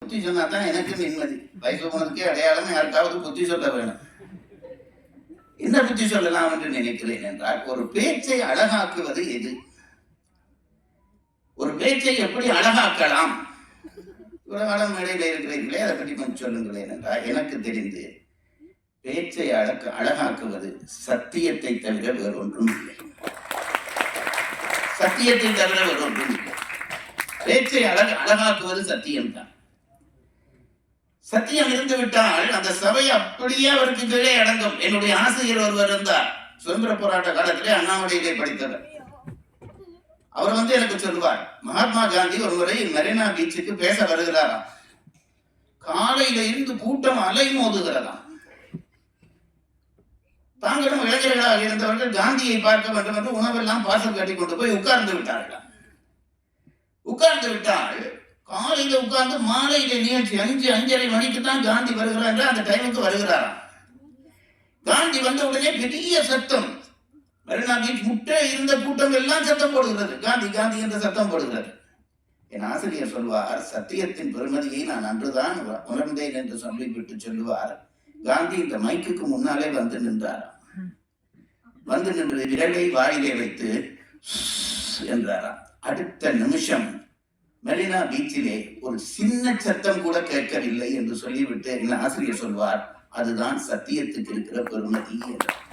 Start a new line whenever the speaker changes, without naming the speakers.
புத்தி சொன்னா தான் எனக்கு நிம்மதி. வயசு போனதுக்கே அடையாளம் யாருக்காவது புத்தி சொல்ல வேணும். என்ன புத்தி சொல்லலாம் என்று நினைக்கிறேன் என்றால், ஒரு பேச்சை அழகாக்குவது எது? ஒரு பேச்சை எப்படி அழகாக்கலாம்? இவ்வளவு காலம் மேடையில் இருக்கிறீர்களே, அதை பற்றி கொஞ்சம் சொல்லுங்களேன் என்றால், எனக்கு தெரிந்து பேச்சை அழகாக்குவது சத்தியத்தை தவிர வேறொன்றும் இல்லை. சத்தியத்தை தவிர வேறொன்றும் இல்லை. பேச்சை அழகாக்குவது சத்தியம்தான். சத்தியம் இருந்து விட்டால் அந்த சபை அப்படியே அவருக்கு கீழே அடங்கும். என்னுடைய ஆசிரியர் ஒருவர் இருந்தார், சுதந்திர போராட்ட காலத்திலே அண்ணாமலையிலே படித்தவர். அவர் எனக்கு சொல்லுவார், மகாத்மா காந்தி ஒரு முறை மெரினா பீச்சுக்கு பேச வருகிறாராம். காலையில இருந்து கூட்டம் அலை மோதுகிறதாம். தாங்களும் இளைஞர்களாக இருந்தவர்கள் காந்தியை பார்க்க வேண்டும் என்று உணவெல்லாம் பாசம் கட்டி கொண்டு போய் உட்கார்ந்து விட்டார்களாம். உட்கார்ந்து விட்டால் காலையில உட்கார்ந்து மாலையில நிகழ்ச்சி 5:30 மணிக்கு தான் காந்தி வருகிறார். அந்த டைமுக்கு வருகிறாராம். காந்தி வந்த உடனே பெரிய சத்தம். மெரினா பீச் முட்டை இருந்த கூட்டம் எல்லாம் சத்தம் போடுகிறது, காந்தி காந்தி என்ற சத்தம் போடுகிறது. என் ஆசிரியர் சொல்வார், சத்தியத்தின் பெருமதியை நான் அன்றுதான் உணர்ந்தேன் என்று சொல்லிவிட்டு சொல்லுவார், காந்தி இந்த மைக்குக்கு முன்னாலே வந்து நின்றார். வந்து நின்று விரலை வாயிலே வைத்து என்றாராம். அடுத்த நிமிஷம் மெரினா பீச்சிலே ஒரு சின்ன சத்தம் கூட கேட்கவில்லை என்று சொல்லிவிட்டு என் ஆசிரியர் சொல்வார், அதுதான் சத்தியத்துக்கு இருக்கிற பெருமதி என்றார்.